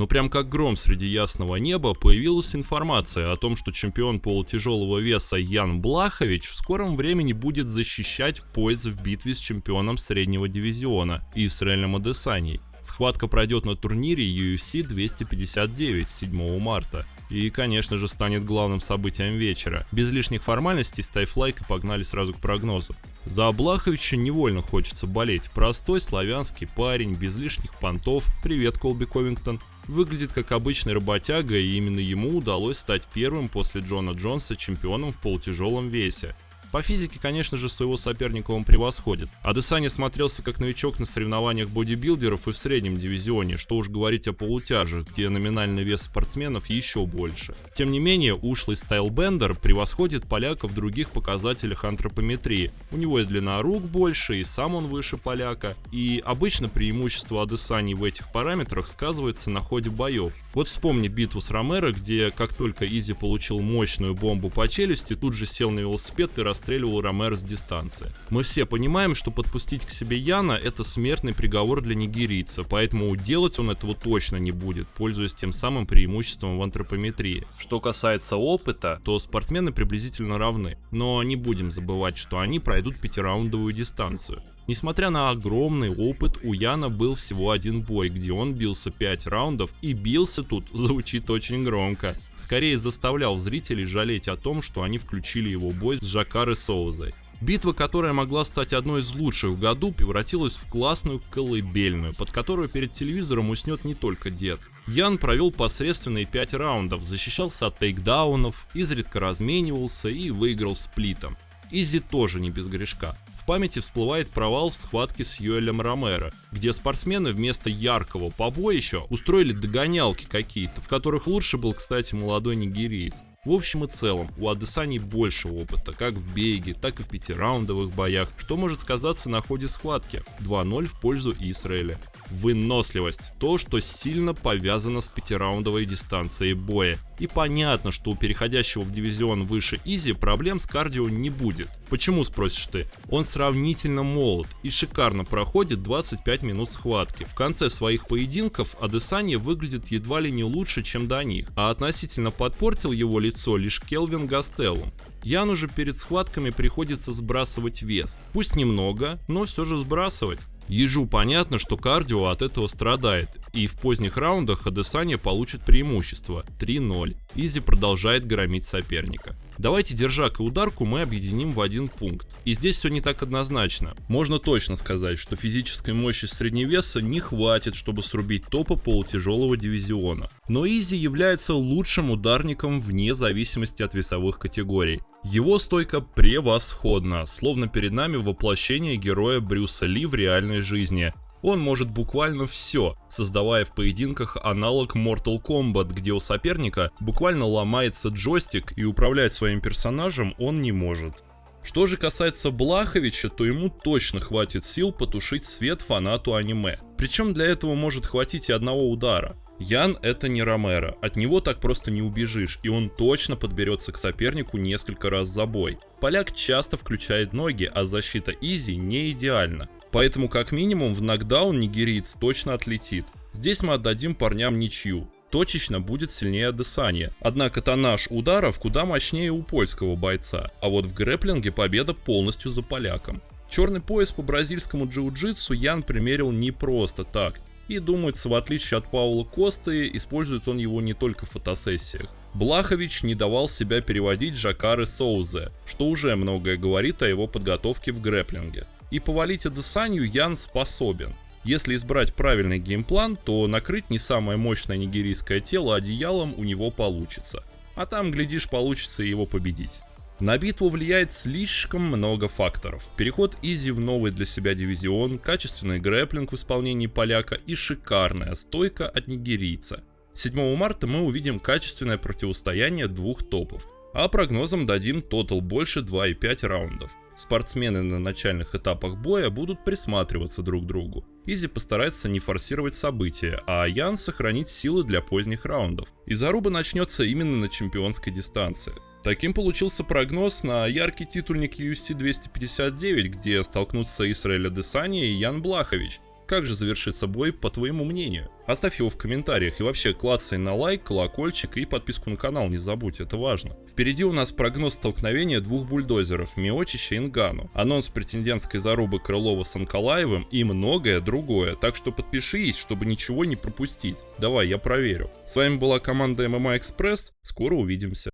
Но прям как гром среди ясного неба появилась информация о том, что чемпион полутяжелого веса Ян Блахович в скором времени будет защищать пояс в битве с чемпионом среднего дивизиона Исраэлем Адесаньей. Схватка пройдет на турнире UFC 259 7 марта. И, конечно же, станет главным событием вечера. Без лишних формальностей ставь лайк и погнали сразу к прогнозу. За Блаховича невольно хочется болеть. Простой славянский парень, без лишних понтов. Привет, Колби Ковингтон. Выглядит как обычный работяга, и именно ему удалось стать первым после Джона Джонса чемпионом в полутяжелом весе. По физике, конечно же, своего соперника он превосходит. Адесанья смотрелся как новичок на соревнованиях бодибилдеров и в среднем дивизионе, что уж говорить о полутяжах, где номинальный вес спортсменов еще больше. Тем не менее, ушлый стайлбендер превосходит поляка в других показателях антропометрии. У него и длина рук больше, и сам он выше поляка. И обычно преимущество Адесаньи в этих параметрах сказывается на ходе боев. Вот вспомни битву с Ромеро, где как только Изи получил мощную бомбу по челюсти, тут же сел на велосипед и расстреливал Ромеро с дистанции. Мы все понимаем, что подпустить к себе Яна — это смертный приговор для нигерийца, поэтому делать он этого точно не будет, пользуясь тем самым преимуществом в антропометрии. Что касается опыта, то спортсмены приблизительно равны, но не будем забывать, что они пройдут 5-раундовую дистанцию. Несмотря на огромный опыт, у Яна был всего один бой, где он бился 5 раундов, и бился тут звучит очень громко. Скорее заставлял зрителей жалеть о том, что они включили его бой с Жакаре Соузой. Битва, которая могла стать одной из лучших в году, превратилась в классную колыбельную, под которую перед телевизором уснет не только дед. Ян провел посредственные 5 раундов, защищался от тейкдаунов, изредка разменивался и выиграл сплитом. Изи тоже не без грешка. В памяти всплывает провал в схватке с Йоэлем Ромеро, где спортсмены вместо яркого побоища устроили догонялки какие-то, в которых лучше был, кстати, молодой нигериец. В общем и целом, у Адесаньи больше опыта, как в беге, так и в 5-раундовых боях, что может сказаться на ходе схватки. 2-0 в пользу Исраэля. Выносливость. То, что сильно повязано с 5-раундовой дистанцией боя. И понятно, что у переходящего в дивизион выше Изи проблем с кардио не будет. Почему, спросишь ты? Он сравнительно молод и шикарно проходит 25 минут схватки. В конце своих поединков Адесанья выглядит едва ли не лучше, чем до них, а относительно подпортил его лицо лишь Келвин Гастеллум. Яну же перед схватками приходится сбрасывать вес. Пусть немного, но все же сбрасывать. Ежу понятно, что кардио от этого страдает, и в поздних раундах Адесанья получит преимущество 3-0. Изи продолжает громить соперника. Давайте держак и ударку мы объединим в один пункт. И здесь все не так однозначно. Можно точно сказать, что физической мощи средневеса не хватит, чтобы срубить топа полутяжелого дивизиона. Но Изи является лучшим ударником вне зависимости от весовых категорий. Его стойка превосходна, словно перед нами воплощение героя Брюса Ли в реальной жизни. Он может буквально все, создавая в поединках аналог Mortal Kombat, где у соперника буквально ломается джойстик, и управлять своим персонажем он не может. Что же касается Блаховича, то ему точно хватит сил потушить свет фанату аниме. Причем для этого может хватить и одного удара. Ян — это не Ромеро, от него так просто не убежишь, и он точно подберется к сопернику несколько раз за бой. Поляк часто включает ноги, а защита Изи не идеальна. Поэтому как минимум в нокдаун нигериец точно отлетит. Здесь мы отдадим парням ничью. Точечно будет сильнее Адесанья. Однако тоннаж ударов куда мощнее у польского бойца, а вот в грэпплинге победа полностью за поляком. Черный пояс по бразильскому джиу-джитсу Ян примерил не просто так. И думается, в отличие от Паула Косты, использует он его не только в фотосессиях. Блахович не давал себя переводить Жакаре Соузе, что уже многое говорит о его подготовке в грэпплинге. И повалить Адесанью Ян способен. Если избрать правильный геймплан, то накрыть не самое мощное нигерийское тело одеялом у него получится. А там, глядишь, получится и его победить. На битву влияет слишком много факторов. Переход Изи в новый для себя дивизион, качественный грэпплинг в исполнении поляка и шикарная стойка от нигерийца. 7 марта мы увидим качественное противостояние двух топов, а прогнозам дадим тотал больше 2,5 раундов. Спортсмены на начальных этапах боя будут присматриваться друг к другу. Изи постарается не форсировать события, а Ян сохранить силы для поздних раундов. И заруба начнется именно на чемпионской дистанции. Таким получился прогноз на яркий титульник UFC 259, где столкнутся Исраэль Адесанья и Ян Блахович. как же завершится бой, по твоему мнению? Оставь его в комментариях и вообще клацай на лайк, колокольчик и подписку на канал не забудь, это важно. Впереди у нас прогноз столкновения двух бульдозеров Миочича и Нгану, анонс претендентской зарубы Крылова с Анкалаевым и многое другое, так что подпишись, чтобы ничего не пропустить. Давай, я проверю. С вами была команда MMA Express, скоро увидимся.